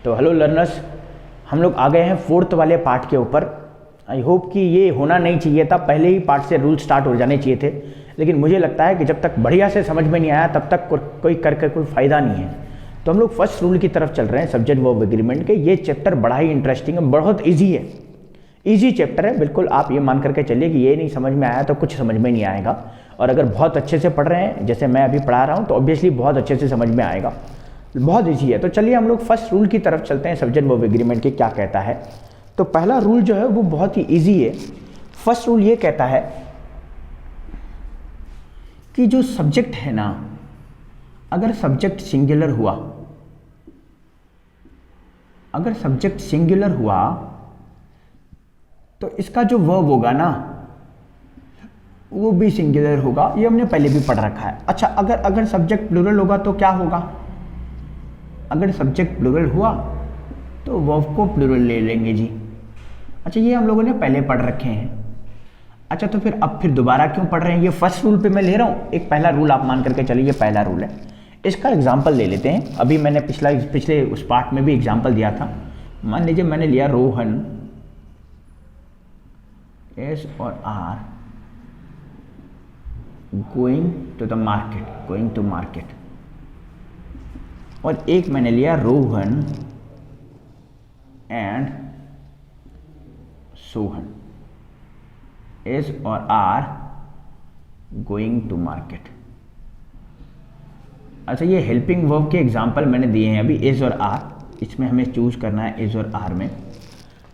तो hello learners, हम लोग आ गए हैं फोर्थ वाले पार्ट के ऊपर। आई होप कि ये होना नहीं चाहिए था, पहले ही पार्ट से रूल स्टार्ट हो जाने चाहिए थे, लेकिन मुझे लगता है कि जब तक बढ़िया से समझ में नहीं आया तब तक कोई करके कोई फ़ायदा नहीं है। तो हम लोग फर्स्ट रूल की तरफ चल रहे हैं सब्जेक्ट वर्ब एग्रीमेंट के। ये चैप्टर बड़ा ही इंटरेस्टिंग है, बहुत ईजी है, ईजी चैप्टर है। बिल्कुल आप ये मान करके चलिए कि ये नहीं समझ में आया तो कुछ समझ में नहीं आएगा, और अगर बहुत अच्छे से पढ़ रहे हैं जैसे मैं अभी पढ़ा रहा हूँ तो ऑब्वियसली बहुत अच्छे से समझ में आएगा, बहुत ईजी है। तो चलिए हम लोग फर्स्ट रूल की तरफ चलते हैं, सब्जेक्ट वर्ब एग्रीमेंट के क्या कहता है। तो पहला रूल जो है वो बहुत ही ईजी है। फर्स्ट रूल ये कहता है कि जो सब्जेक्ट है ना, अगर सब्जेक्ट सिंगुलर हुआ, अगर सब्जेक्ट सिंगुलर हुआ तो इसका जो वर्ब होगा ना वो भी सिंगुलर होगा। ये हमने पहले भी पढ़ रखा है। अच्छा, अगर सब्जेक्ट प्लूरल होगा तो क्या होगा? अगर सब्जेक्ट प्लूरल हुआ तो वर्ब को प्लूरल ले लेंगे जी। अच्छा, ये हम लोगों ने पहले पढ़ रखे हैं। अच्छा, तो फिर दोबारा क्यों पढ़ रहे हैं? ये फर्स्ट रूल पे मैं ले रहा हूँ, एक पहला रूल आप मान करके चलिए, ये पहला रूल है। इसका एग्जाम्पल ले लेते हैं। अभी मैंने पिछले उस पार्ट में भी एग्जाम्पल दिया था। मान लीजिए मैंने लिया रोहन, एस और आर, गोइंग टू मार्केट, और एक मैंने लिया रोहन एंड सोहन, एस और आर गोइंग टू मार्केट। अच्छा, ये हेल्पिंग वर्ब के एग्जाम्पल मैंने दिए हैं अभी, एस और आर। इसमें हमें चूज करना है एस और आर में।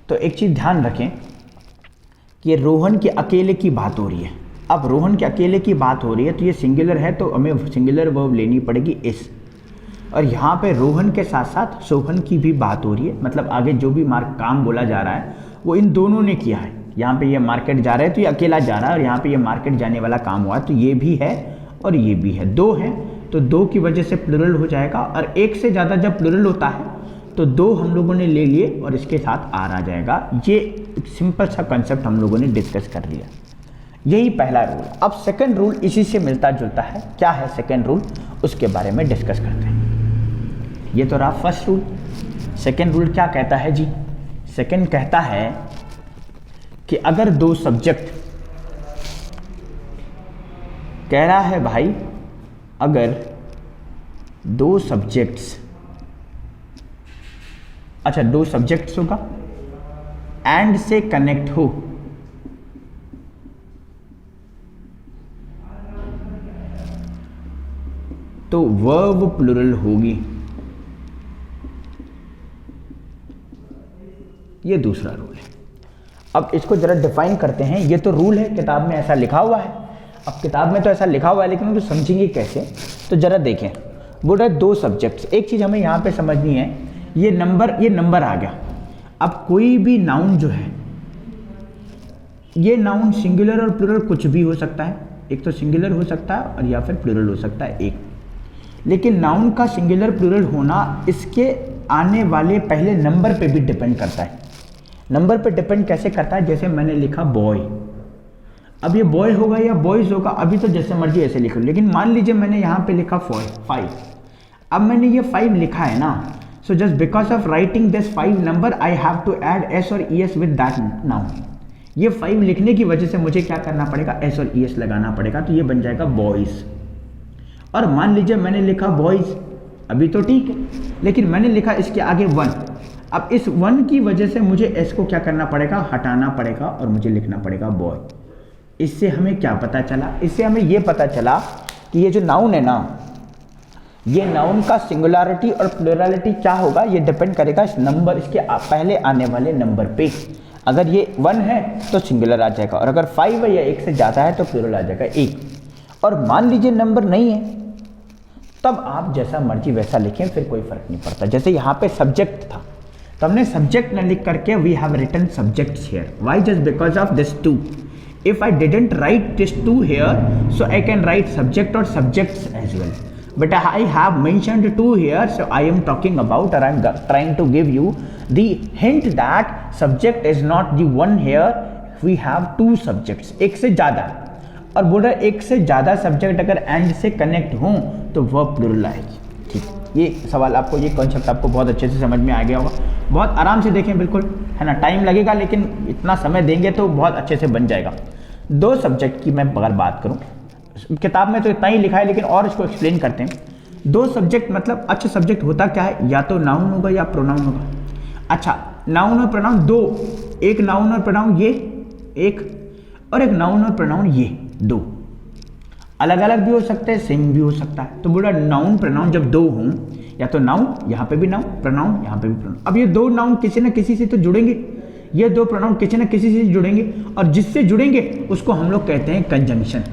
तो एक चीज़ ध्यान रखें कि रोहन के अकेले की बात हो रही है। अब रोहन के अकेले की बात हो रही है तो ये सिंगुलर है, तो हमें सिंगुलर वर्ब लेनी पड़ेगी एस। और यहाँ पे रोहन के साथ साथ सोहन की भी बात हो रही है, मतलब आगे जो भी काम बोला जा रहा है वो इन दोनों ने किया है। यहाँ पे ये मार्केट जा रहा है तो ये अकेला जा रहा है, और यहाँ पे ये मार्केट जाने वाला काम हुआ है, तो ये भी है और ये भी है, दो है, तो दो की वजह से प्लूरल हो जाएगा। और एक से ज़्यादा जब प्लूरल होता है तो दो हम लोगों ने ले लिए और इसके साथ आर आ जाएगा। ये सिंपल सा कंसेप्ट हम लोगों ने डिस्कस कर लिया, यही पहला रूल। अब सेकंड रूल इसी से मिलता जुलता है। क्या है सेकंड रूल, उसके बारे में डिस्कस करते हैं। ये तो रहा फर्स्ट रूल। सेकंड रूल क्या कहता है जी? सेकंड कहता है कि अगर दो सब्जेक्ट, कह रहा है भाई अगर दो सब्जेक्ट्स, अच्छा दो सब्जेक्ट्स होगा, एंड से कनेक्ट हो, तो वर्ब प्लूरल होगी। ये दूसरा रूल है। अब इसको जरा डिफाइन करते हैं। ये तो रूल है, किताब में ऐसा लिखा हुआ है। अब किताब में तो ऐसा लिखा हुआ है, लेकिन उसको समझेंगे कैसे? तो जरा देखें, बोल रहा है दो सब्जेक्ट्स। एक चीज हमें यहाँ पे समझनी है, ये नंबर आ गया। अब कोई भी नाउन जो है, ये नाउन सिंगुलर और प्लूरल कुछ भी हो सकता है। एक तो सिंगुलर हो सकता है और या फिर प्लूरल हो सकता है एक। लेकिन नाउन का सिंगुलर प्लूरल होना इसके आने वाले पहले नंबर पे भी डिपेंड करता है। नंबर पे डिपेंड कैसे करता है? जैसे मैंने लिखा बॉय, अब ये बॉय होगा या बॉयज होगा, अभी तो जैसे मर्जी ऐसे लिखो, लेकिन मान लीजिए मैंने यहाँ पे लिखा 5। अब मैंने ये 5 लिखा है ना, so just because of writing this 5 number I have to add S और E S with that noun. ये 5 लिखने की वजह से मुझे क्या करना पड़ेगा? एस और ई एस लगाना पड़ेगा, तो ये बन जाएगा बॉयज। और मान लीजिए मैंने लिखा बॉयज, अभी तो ठीक है, लेकिन मैंने लिखा इसके आगे 1। अब इस 1 की वजह से मुझे एस को क्या करना पड़ेगा? हटाना पड़ेगा, और मुझे लिखना पड़ेगा बॉय। इससे हमें क्या पता चला? इससे हमें ये पता चला कि ये जो नाउन है ना, ये नाउन का सिंगुलरिटी और प्लूरलिटी क्या होगा, ये डिपेंड करेगा इस नंबर, इसके पहले आने वाले नंबर पे। अगर ये 1 है तो सिंगुलर आ जाएगा, और अगर 5 है या 1 से ज़्यादा है तो प्लूरल आ जाएगा 1। और मान लीजिए नंबर नहीं है, तब आप जैसा मर्जी वैसा लिखें, फिर कोई फर्क नहीं पड़ता। जैसे यहाँ पे सब्जेक्ट था, तो हमने सब्जेक्ट न लिख करके we have written subjects here. Why? Just because of this 2। If I didn't write this 2 here, so I can write subject और subjects as well, but I have mentioned 2 here, so I am talking about, और I am trying to give you the hint that subject is not the 1 here, we have 2 subjects, एक से ज़्यादा। और बोल रहा है एक से ज़्यादा सब्जेक्ट अगर एंड से कनेक्ट हों तो वर्ब प्लूरल आएगी। ठीक, ये सवाल आपको, ये कॉन्सेप्ट आपको बहुत अच्छे से समझ में आ गया होगा। बहुत आराम से देखें, बिल्कुल है ना, टाइम लगेगा लेकिन इतना समय देंगे तो बहुत अच्छे से बन जाएगा। दो सब्जेक्ट की मैं अगर बात करूँ, किताब में तो इतना ही लिखा है लेकिन और इसको एक्सप्लेन करते हैं। दो सब्जेक्ट मतलब, अच्छा सब्जेक्ट होता क्या है, या तो नाउन होगा या प्रोनाउन होगा। अच्छा नाउन और प्रोनाउन दो, एक नाउन और प्रोनाउन ये एक, और एक नाउन और प्रोनाउन ये दो, अलग अलग भी हो सकते हैं, सेम भी हो सकता है। तो बोला नाउन प्रोनाउन जब दो हों, या तो नाउन यहाँ पे भी नाउन, प्रोनाउन यहाँ पे भी प्रोनाउन। अब ये दो नाउन किसी न किसी से तो जुड़ेंगे, ये दो प्रोनाउन किसी न किसी से जुड़ेंगे, और जिससे जुड़ेंगे उसको हम लोग कहते हैं कंजंक्शन।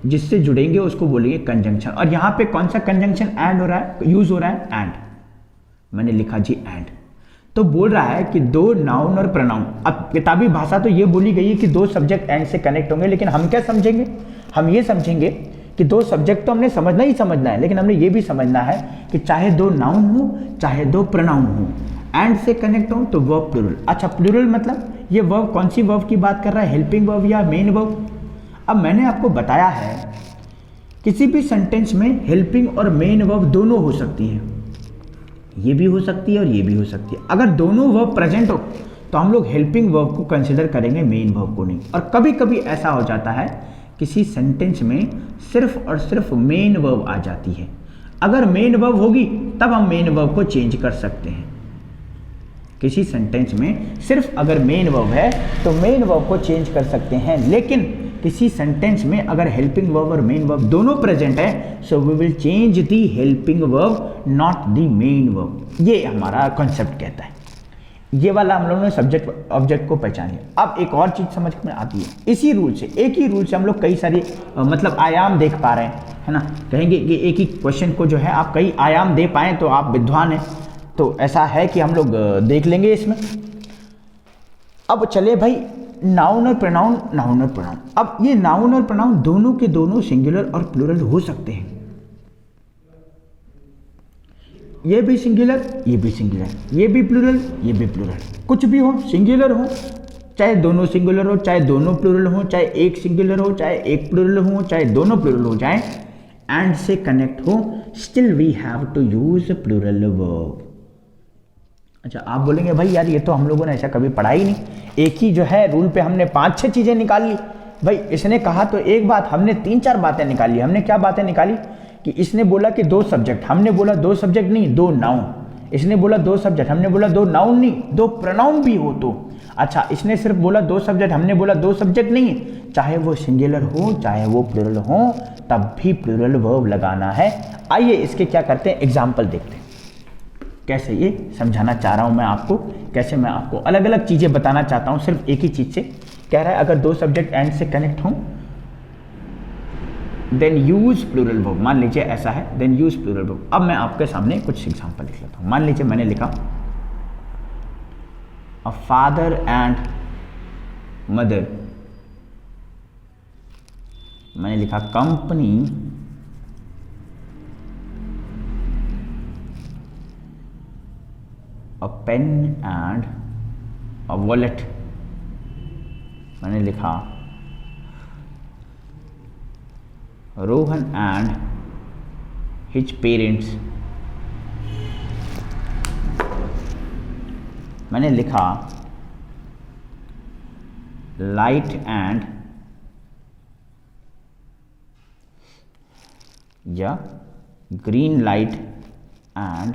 जिससे जुड़ेंगे उसको बोलेंगे कंजंक्शन। और यहाँ पे कौन सा कंजंक्शन ऐड हो रहा है, यूज हो रहा है, एंड। मैंने लिखा जी एंड। तो बोल रहा है कि दो नाउन और प्रोनाउन, अब किताबी भाषा तो ये बोली गई है कि दो सब्जेक्ट एंड से कनेक्ट होंगे, लेकिन हम क्या समझेंगे, हम ये समझेंगे कि दो सब्जेक्ट तो हमने समझना ही समझना है, लेकिन हमने ये भी समझना है कि चाहे दो नाउन हो चाहे दो प्रोनाउन हो, एंड से कनेक्ट हो तो वर्ब प्लूरल। अच्छा प्लूरल मतलब ये वर्ब कौन सी वर्ब की बात कर रहा है, हेल्पिंग वर्ब या मेन वर्ब। अब मैंने आपको बताया है किसी भी सेंटेंस में हेल्पिंग और मेन वर्ब दोनों हो सकती हैं, ये भी हो सकती है और ये भी हो सकती है। अगर दोनों वर्ब प्रेजेंट हो तो हम लोग हेल्पिंग वर्ब को कंसिडर करेंगे, मेन वर्ब को नहीं। और कभी कभी ऐसा हो जाता है किसी सेंटेंस में सिर्फ और सिर्फ मेन वर्ब आ जाती है, अगर मेन वर्ब होगी तब हम मेन वर्ब को चेंज कर सकते हैं। किसी सेंटेंस में सिर्फ अगर मेन वर्ब है तो मेन वर्ब को चेंज कर सकते हैं, लेकिन किसी सेंटेंस में अगर हेल्पिंग वर्ब और मेन वर्ब दोनों प्रेजेंट है, so we will change the helping verb not the main verb. ये हमारा कॉन्सेप्ट कहता है। ये वाला हम लोगों ने सब्जेक्ट ऑब्जेक्ट को पहचान लिया। अब एक और चीज समझ में आती है, इसी रूल से, एक ही रूल से हम लोग कई सारी मतलब आयाम देख पा रहे हैं, है ना। कहेंगे कि एक ही क्वेश्चन को जो है आप कई आयाम दे पाए तो आप विद्वान हैं, तो ऐसा है कि हम लोग देख लेंगे इसमें। अब चले भाई नाउन और प्रोनाउन, नाउन और प्रोनाउन। अब ये नाउन और प्रोनाउन दोनों के दोनों सिंगुलर और प्लूरल हो सकते हैं, ये भी सिंगुलर ये भी सिंगुलर, ये भी प्लूरल ये भी प्लूरल, कुछ भी हो, सिंगुलर हो चाहे दोनों सिंगुलर हो, चाहे दोनों प्लूरल हो, चाहे एक सिंगुलर हो चाहे एक प्लूरल हो, चाहे दोनों प्लूरल हो जाए, एंड से कनेक्ट हो, still we have to use plural verb. अच्छा आप बोलेंगे भाई यार ये तो हम लोगों ने ऐसा कभी पढ़ा ही नहीं, एक ही जो है रूल पे हमने 5-6 चीजें निकाल ली। भाई इसने कहा तो एक बात, हमने 3-4 बातें निकाली। हमने क्या बातें निकाली कि इसने बोला कि दो सब्जेक्ट, हमने बोला दो सब्जेक्ट नहीं दो नाउन। इसने बोला दो सब्जेक्ट, हमने बोला दो नाउन नहीं दो प्रोनाउन भी हो तो। अच्छा इसने सिर्फ बोला दो सब्जेक्ट, हमने बोला दो सब्जेक्ट नहीं, चाहे वो सिंगुलर हो चाहे वो प्लूरल हो तब भी प्लूरल वर्ब लगाना है। आइए इसके क्या करते हैं, एग्जाम्पल देखते हैं कैसे ये समझाना चाह रहा हूं मैं आपको, कैसे मैं आपको अलग अलग चीजें बताना चाहता हूं सिर्फ एक ही चीज से। कह रहा है अगर दो सब्जेक्ट एंड से कनेक्ट हों देन यूज प्लूरल वर्ब। मान लीजिए ऐसा है, देन यूज प्लूरल वर्ब। अब मैं आपके सामने कुछ एग्जांपल लिख लेता हूं। मान लीजिए मैंने लिखा अ फादर एंड मदर, मैंने लिखा company a pen and a wallet, मैंने लिखा रोहन एंड हिज पेरेंट्स, मैंने लिखा लाइट एंड या green light and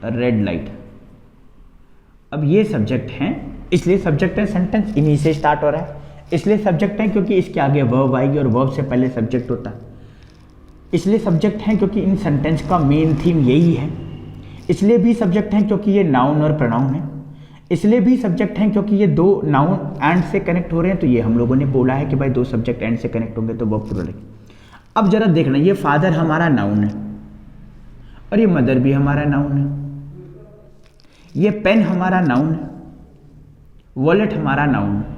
red light. अब ये सब्जेक्ट हैं, इसलिए सब्जेक्ट है, सेंटेंस इन्हीं से स्टार्ट हो रहा है। इसलिए सब्जेक्ट है क्योंकि इसके आगे वर्ब आएगी और वर्ब से पहले सब्जेक्ट होता है। इसलिए सब्जेक्ट हैं क्योंकि इन सेंटेंस का मेन थीम यही है। इसलिए भी सब्जेक्ट हैं क्योंकि ये नाउन और प्रोनाउन है। इसलिए भी सब्जेक्ट हैं क्योंकि ये दो नाउन एंड से कनेक्ट हो रहे हैं, तो ये हम लोगों ने बोला है कि भाई दो सब्जेक्ट एंड से कनेक्ट होंगे तो वर्ब प्लूरल है। अब जरा देखना, ये फादर हमारा नाउन है और ये मदर भी हमारा नाउन है, ये पेन हमारा नाउन है, वॉलेट हमारा नाउन है।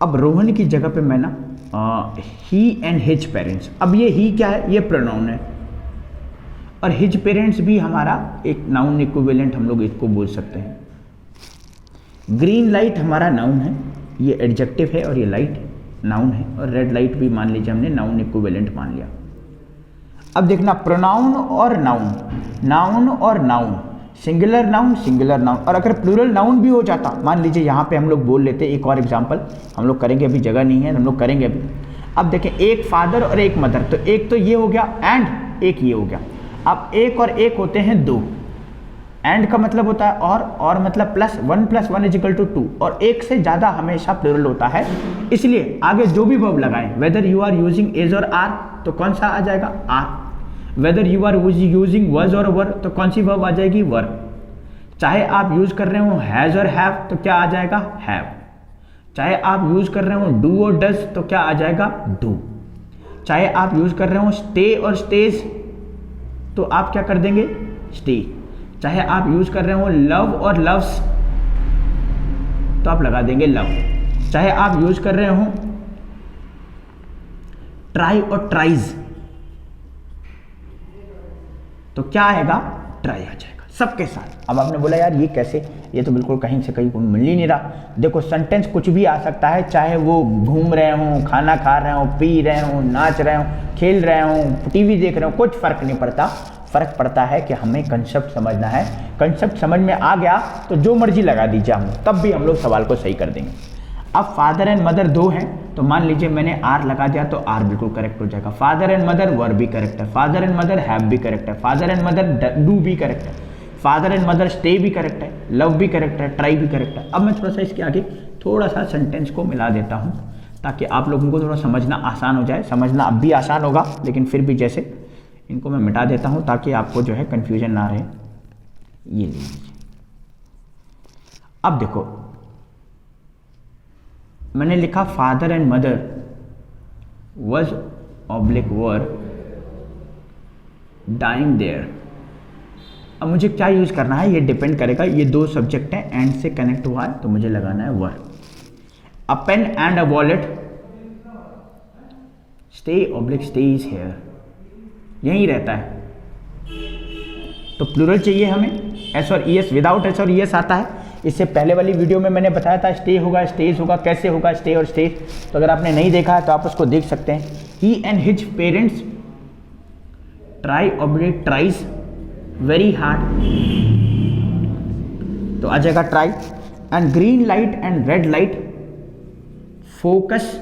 अब रोहन की जगह पे मैं ना ही एंड हिज पेरेंट्स, अब ये ही क्या है, ये प्रोनाउन है, और हिज पेरेंट्स भी हमारा एक नाउन इक्विवेलेंट हम लोग इसको बोल सकते हैं। ग्रीन लाइट हमारा नाउन है, ये एडजेक्टिव है और ये लाइट है, नाउन है, और रेड लाइट भी मान लीजिए हमने नाउन इक्विवेलेंट मान लिया। अब देखना प्रोनाउन और नाउन, नाउन और नाउन, सिंगुलर नाउन, और अगर प्लूरल नाउन भी हो जाता, मान लीजिए यहाँ पे हम लोग बोल लेते, एक और एग्जांपल हम लोग करेंगे, अभी जगह नहीं है, हम लोग करेंगे अभी। अब देखें, एक फादर और एक मदर, तो एक तो ये हो गया एंड एक ये हो गया। अब एक और एक होते हैं दो, एंड का मतलब होता है और मतलब प्लस, 1 + 1 = 2, और एक से ज़्यादा हमेशा प्लूरल होता है। इसलिए आगे जो भी वर्ब लगाएं, whether you are using is और आर, तो कौन सा आ जाएगा? Are. Whether you are using was और वर, तो कौन सी वर्ब आ जाएगी? वर। चाहे आप यूज कर रहे हो हैज़ और हैव, तो क्या आ जाएगा? हैव। चाहे आप यूज कर रहे हो डू और डज, तो क्या आ जाएगा? डू। चाहे आप यूज कर रहे हो स्टे और स्टेज, तो आप क्या कर देंगे? स्टे। चाहे आप यूज कर रहे हो लव और लव्स, तो आप लगा देंगे लव। चाहे आप यूज कर रहे हो ट्राई और ट्राइज, तो क्या आएगा? ट्राई आ जाएगा सबके साथ। अब आपने बोला यार ये कैसे, ये तो बिल्कुल कहीं से कहीं मिल ही नहीं रहा। देखो सेंटेंस कुछ भी आ सकता है, चाहे वो घूम रहे हो, खाना खा रहे हो, पी रहे हो, नाच रहे हो, खेल रहे हो, टीवी देख रहे हो, कुछ फर्क नहीं पड़ता। फर्क पड़ता है कि हमें कंसेप्ट समझना है। कंसेप्ट समझ में आ गया तो जो मर्जी लगा दीजिए हम, तब भी हम लोग सवाल को सही कर देंगे। अब फादर एंड मदर दो हैं, तो मान लीजिए मैंने आर लगा दिया, तो आर बिल्कुल करेक्ट हो जाएगा। फादर एंड मदर वर भी करेक्ट है, फादर एंड मदर हैव भी करेक्ट है, फादर एंड मदर डू भी करेक्ट है, फादर एंड मदर स्टे भी करेक्ट है, लव भी करेक्ट है, ट्राई भी करेक्ट है। अब मैं थोड़ा सा इसके आगे थोड़ा सा सेंटेंस को मिला देता हूँ, ताकि आप लोगों को थोड़ा समझना आसान हो जाए। समझना अब भी आसान होगा, लेकिन फिर भी जैसे इनको मैं मिटा देता हूँ ताकि आपको जो है कन्फ्यूजन ना रहे। ये ले लीजिए। अब देखो, मैंने लिखा father and mother was oblique were dying there. अब मुझे क्या यूज करना है, ये डिपेंड करेगा। ये दो सब्जेक्ट हैं, एंड से कनेक्ट हुआ है, तो मुझे लगाना है वर। A pen and a wallet stay oblique stay is here, यही रहता है। तो प्लूरल चाहिए हमें, एस और ई एस, विदाउट एस और ई एस आता है। इससे पहले वाली वीडियो में मैंने बताया था स्टे होगा, स्टेज होगा, कैसे होगा स्टे और स्टेज। तो अगर आपने नहीं देखा है तो आप उसको देख सकते हैं। He and his parents try oblique tries very hard, तो आ जाएगा try. And green light and red light focus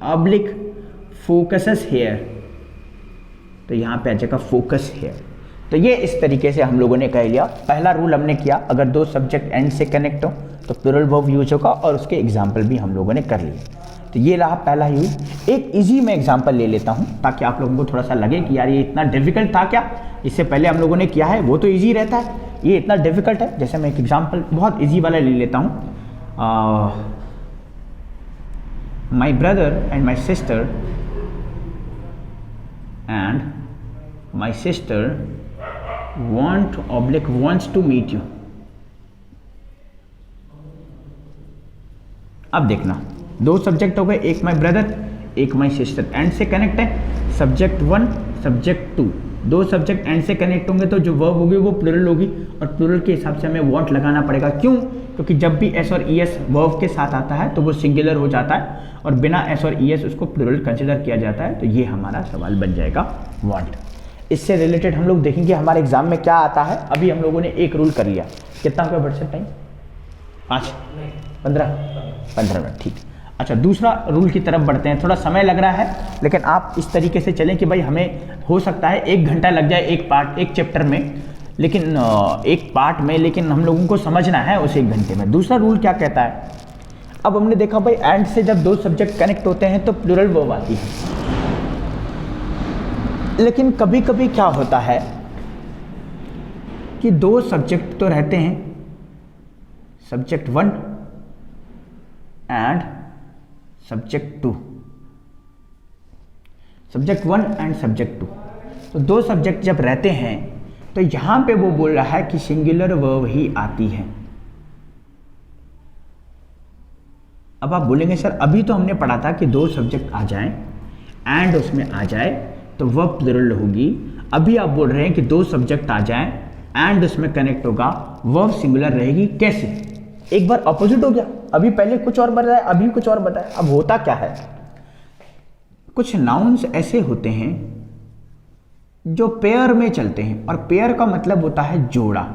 oblique focuses here, तो यहां पे आ जाएगा फोकस हेयर। तो ये इस तरीके से हम लोगों ने कह लिया। पहला रूल हमने किया, अगर दो सब्जेक्ट एंड से कनेक्ट हो तो प्लूरल वर्ब यूज होगा, और उसके एग्जाम्पल भी हम लोगों ने कर लिए। तो ये रहा पहला यूज। एक इजी में एग्जाम्पल ले लेता हूं ताकि आप लोगों को थोड़ा सा लगे कि यार ये इतना डिफिकल्ट था क्या, इससे पहले हम लोगों ने किया है वो तो ईजी रहता है, ये इतना डिफिकल्ट है। जैसे मैं एक एग्जाम्पल बहुत ईजी वाला ले लेता हूँ। My brother and my sister wants to meet you। अब देखना, दो सब्जेक्ट हो गए, एक माई ब्रदर एक माई सिस्टर, एंड से कनेक्ट है। सब्जेक्ट 1 सब्जेक्ट 2, दो सब्जेक्ट एंड से कनेक्ट होंगे तो जो वर्ब होगी वो प्लूरल होगी, और प्लूरल के हिसाब से हमें want लगाना पड़ेगा। क्यों? क्योंकि जब भी एस और ई एस वर्ब के साथ आता है तो वो सिंगुलर हो जाता है, और बिना एस और ई एस उसको प्लूरल कंसिडर किया जाता है। तो ये हमारा सवाल बन जाएगा want। इससे रिलेटेड हम लोग देखेंगे हमारे एग्जाम में क्या आता है। अभी हम लोगों ने एक रूल कर लिया। कितना हो गया व्हाट्सएप टाइम? 15 मिनट, ठीक। अच्छा, दूसरा रूल की तरफ बढ़ते हैं। थोड़ा समय लग रहा है, लेकिन आप इस तरीके से चलें कि भाई हमें हो सकता है 1 घंटा लग जाए एक चैप्टर में, लेकिन एक पार्ट में, लेकिन हम लोगों को समझना है उस 1 घंटे में। दूसरा रूल क्या कहता है? अब हमने देखा भाई एंड से जब दो सब्जेक्ट कनेक्ट होते हैं तो प्लूरल वर्ब आती है, लेकिन कभी कभी क्या होता है कि दो सब्जेक्ट तो रहते हैं, subject 1 and subject 2, subject 1 and subject 2। तो दो सब्जेक्ट जब रहते हैं तो यहां पे वो बोल रहा है कि सिंगुलर वर्ब ही आती है। अब आप बोलेंगे सर अभी तो हमने पढ़ा था कि दो सब्जेक्ट आ जाएं एंड उसमें आ जाए तो वर्ब प्लूरल होगी। अभी आप बोल रहे हैं कि दो सब्जेक्ट आ जाएं एंड उसमें कनेक्ट होगा, वर्ब सिंगुलर रहेगी। कैसे? एक बार अपोजिट हो गया। अभी पहले कुछ और बताया, अभी कुछ और बताया। अब होता क्या है? कुछ नाउन्स ऐसे होते हैं जो पेयर में चलते हैं, और पेयर का मतलब होता है जोड़ा।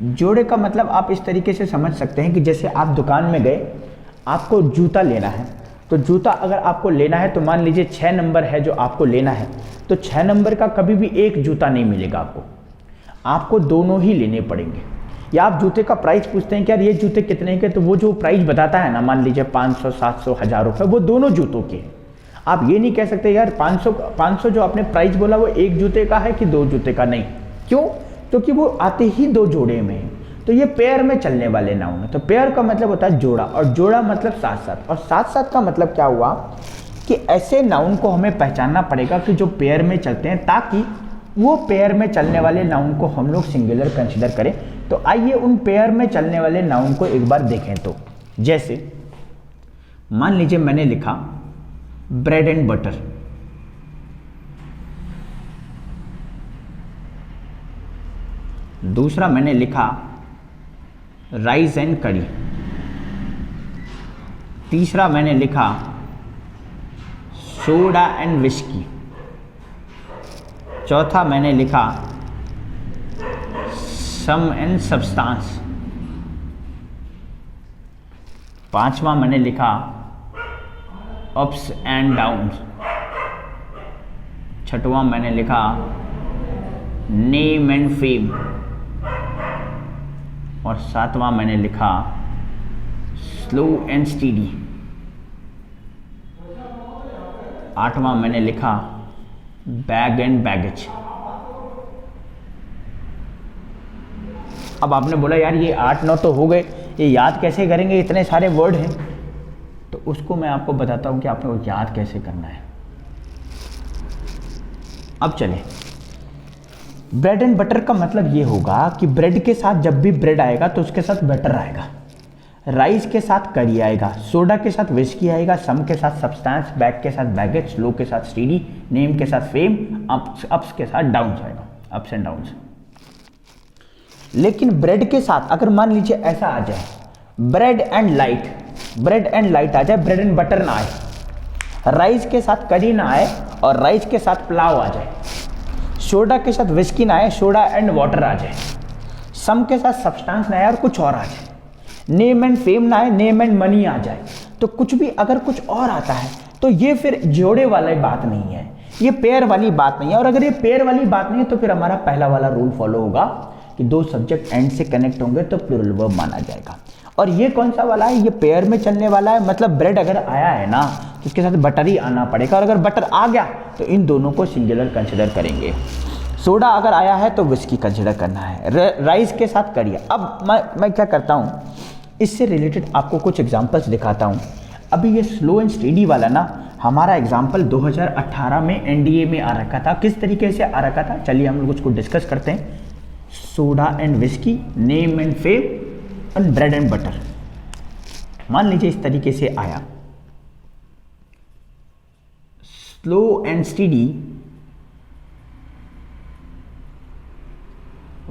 जोड़े का मतलब आप इस तरीके से समझ सकते हैं कि जैसे आप दुकान में गए, आपको जूता लेना है, तो जूता अगर आपको लेना है तो मान लीजिए 6 नंबर है जो आपको लेना है, तो 6 नंबर का कभी भी एक जूता नहीं मिलेगा आपको दोनों ही लेने पड़ेंगे। या आप जूते का प्राइस पूछते हैं कि यार ये जूते कितने के, तो वो जो प्राइस बताता है ना, मान लीजिए 500, 700, 1000 रुपये, वो दोनों जूतों के हैं। आप ये नहीं कह सकते यार 500 जो आपने प्राइस बोला वो एक जूते का है कि 2 जूते का, नहीं। क्यों? क्योंकि वो आते ही 2 जोड़े में है। तो ये पेयर में चलने वाले नाउन है। तो पेयर का मतलब होता है जोड़ा, और जोड़ा मतलब साथ साथ, और साथ साथ का मतलब क्या हुआ कि ऐसे नाउन को हमें पहचानना पड़ेगा कि जो पेयर में चलते हैं, ताकि वो पेयर में चलने वाले नाउन को हम लोग सिंगुलर कंसीडर करें। तो आइए उन पेयर में चलने वाले नाउन को एक बार देखें। तो जैसे मान लीजिए मैंने लिखा ब्रेड एंड बटर, दूसरा मैंने लिखा राइस एंड करी, तीसरा मैंने लिखा सोडा एंड विस्की, चौथा मैंने लिखा सम एंड सब्सटेंस, पांचवा मैंने लिखा अप्स एंड डाउन्स, छठवां मैंने लिखा नेम एंड फेम, और सातवां मैंने लिखा स्लो एंड स्टीडी, आठवां मैंने लिखा बैग एंड बैगेज। अब आपने बोला यार ये 8-9 तो हो गए, ये याद कैसे करेंगे, इतने सारे वर्ड हैं। तो उसको मैं आपको बताता हूं कि आपने वो याद कैसे करना है। अब चलें, ब्रेड एंड बटर का मतलब ये होगा कि ब्रेड के साथ जब भी ब्रेड आएगा तो उसके साथ बटर आएगा, राइस के साथ करी आएगा, सोडा के साथ विस्की आएगा, सम के साथ सब्सटेंस, बैग के साथ बैगेज, स्लो के साथ स्टीडी, नेम के साथ फेम, अप्स के साथ डाउन्स आएगा, अप्स एंड डाउन्स। लेकिन ब्रेड के साथ अगर मान लीजिए ऐसा आ जाए ब्रेड एंड लाइट आ जाए, ब्रेड एंड बटर ना आए, राइस के साथ करी ना आए और राइस के साथ पुलाव आ जाए, सोडा के साथ विस्की ना आए, सोडा एंड वाटर आ जाए, सम के साथ सब्सटेंस ना आए और कुछ और आ जाए, नेम एंड फेम ना आए, नेम एंड मनी आ जाए, तो कुछ भी अगर कुछ और आता है तो ये फिर जोड़े वाली बात नहीं है, ये पेयर वाली बात नहीं है। और अगर ये पेयर वाली बात नहीं है तो फिर हमारा पहला वाला रूल फॉलो होगा कि 2 सब्जेक्ट एंड से कनेक्ट होंगे तो प्लूरल वर्ब माना जाएगा। और ये कौन सा वाला है? ये पेयर में चलने वाला है। मतलब ब्रेड अगर आया है ना तो उसके साथ बटर ही आना पड़ेगा, और अगर बटर आ गया तो इन दोनों को सिंगुलर कंसिडर करेंगे। सोडा अगर आया है तो विस्की कंसिडर करना है, राइस के साथ करिए। अब मैं क्या करता हूँ, इससे रिलेटेड आपको कुछ एग्जांपल्स दिखाता हूँ। अभी ये स्लो एंड स्टेडी वाला ना हमारा एग्जाम्पल 2018 में एनडीए में आ रखा था। किस तरीके से आ रखा था, चलिए हम लोग उसको डिस्कस करते हैं। Soda and whisky, name and fame and bread and butter. मान लीजिए इस तरीके से आया, slow and steady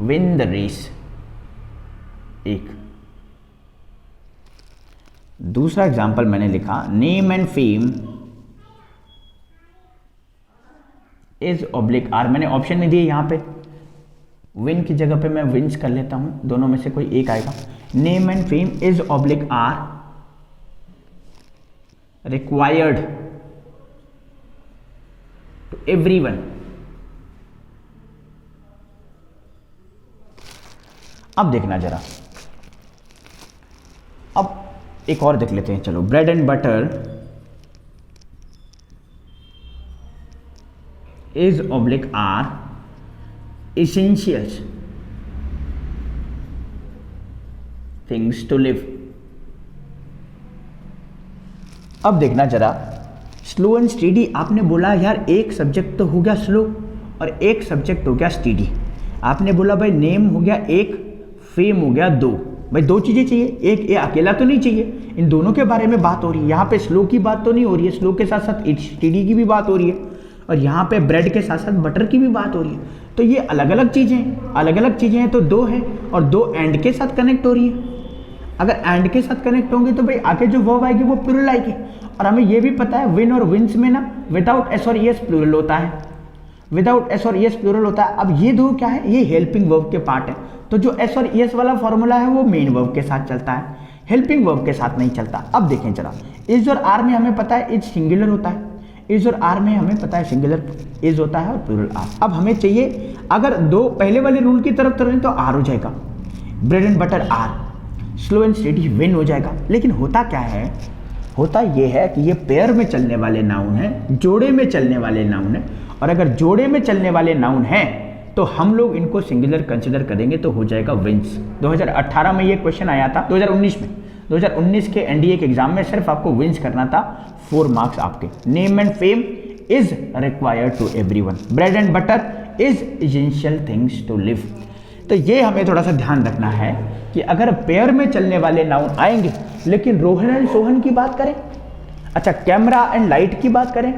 win the race, एक। दूसरा एग्जाम्पल मैंने लिखा, name and fame is oblique are. मैंने ऑप्शन नहीं दिए यहां पे, विन की जगह पे मैं विंस कर लेता हूं, दोनों में से कोई एक आएगा। Name and fame is oblique are required to everyone. अब देखना जरा, अब एक और देख लेते हैं, चलो। Bread and butter is oblique are essentials things to live। अब देखना जरा, स्लो एंड स्टेडी आपने बोला यार एक सब्जेक्ट तो हो गया स्लो और एक सब्जेक्ट हो गया स्टेडी। आपने बोला भाई नेम हो गया एक, फेम हो गया दो। भाई 2 चीजें चाहिए, एक ये अकेला तो नहीं चाहिए, इन दोनों के बारे में बात हो रही है। यहाँ पे स्लो की बात तो नहीं हो रही है, स्लो के साथ साथ स्टेडी की भी बात हो रही है, और यहाँ पे ब्रेड के साथ साथ बटर की भी बात हो रही है। तो ये अलग अलग चीज़ें हैं, तो 2 है और 2 एंड के साथ कनेक्ट हो रही है। अगर एंड के साथ कनेक्ट होंगे तो भाई आगे जो वर्ब आएगी वो प्लूरल आएगी, और हमें ये भी पता है विन और विंस में ना विदाउट एस और ईएस प्लूरल होता है, विदाउट एस और ईएस प्लूरल होता है। अब ये दो क्या है, ये हेल्पिंग वर्ब के पार्ट है, तो जो एस और ईएस वाला फॉर्मूला है वो मेन वर्ब के साथ चलता है, हेल्पिंग वर्ब के साथ नहीं चलता। अब देखें जरा, इज और आर में हमें पता है इज सिंगुलर होता है, इज और आर में हमें पता है सिंगुलर इज होता है और प्लूरल आर। अब हमें चाहिए अगर दो पहले वाले रूल की तरफ चलें तो आर हो जाएगा, bread and butter are, slow and steady win हो जाएगा। लेकिन होता क्या है, होता ये है कि ये पेयर में चलने वाले नाउन है, जोड़े में चलने वाले नाउन है, और अगर जोड़े में चलने वाले नाउन हैं तो हम लोग इनको सिंगुलर कंसिडर करेंगे तो हो जाएगा विंस। 2018 में ये क्वेश्चन आया था, 2019 के एनडीए के एग्जाम में सिर्फ आपको विंस करना था, 4 मार्क्स आपके। Name and fame is required to everyone, bread and butter is essential things to live. तो ये हमें थोड़ा सा ध्यान रखना है कि अगर पेयर में चलने वाले नाउन आएंगे, लेकिन रोहन एंड सोहन की बात करें, अच्छा कैमरा एंड लाइट की बात करें,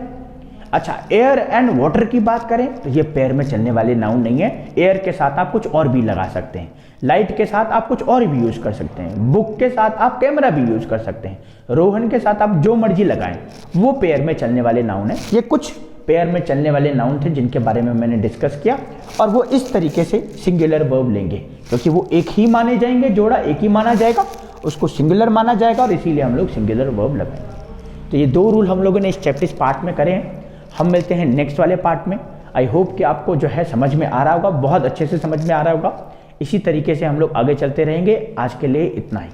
अच्छा एयर एंड वाटर की बात करें, तो ये पेयर में चलने वाले नाउन नहीं है। एयर के साथ आप कुछ और भी लगा सकते हैं, लाइट के साथ आप कुछ और भी यूज कर सकते हैं, बुक के साथ आप कैमरा भी यूज कर सकते हैं, रोहन के साथ आप जो मर्जी लगाएं, वो पेयर में चलने वाले नाउन है। ये कुछ पेयर में चलने वाले नाउन थे जिनके बारे में मैंने डिस्कस किया, और वो इस तरीके से सिंगुलर वर्ब लेंगे, क्योंकि वो एक ही माने जाएंगे, जोड़ा एक ही माना जाएगा, उसको सिंगुलर माना जाएगा, और इसीलिए हम लोग सिंगुलर वर्ब लगाएंगे। तो ये 2 रूल हम लोगों ने इस चैप्टर पार्ट में करे हैं। हम मिलते हैं नेक्स्ट वाले पार्ट में। आई होप कि आपको जो है समझ में आ रहा होगा, बहुत अच्छे से समझ में आ रहा होगा। इसी तरीके से हम लोग आगे चलते रहेंगे। आज के लिए इतना ही।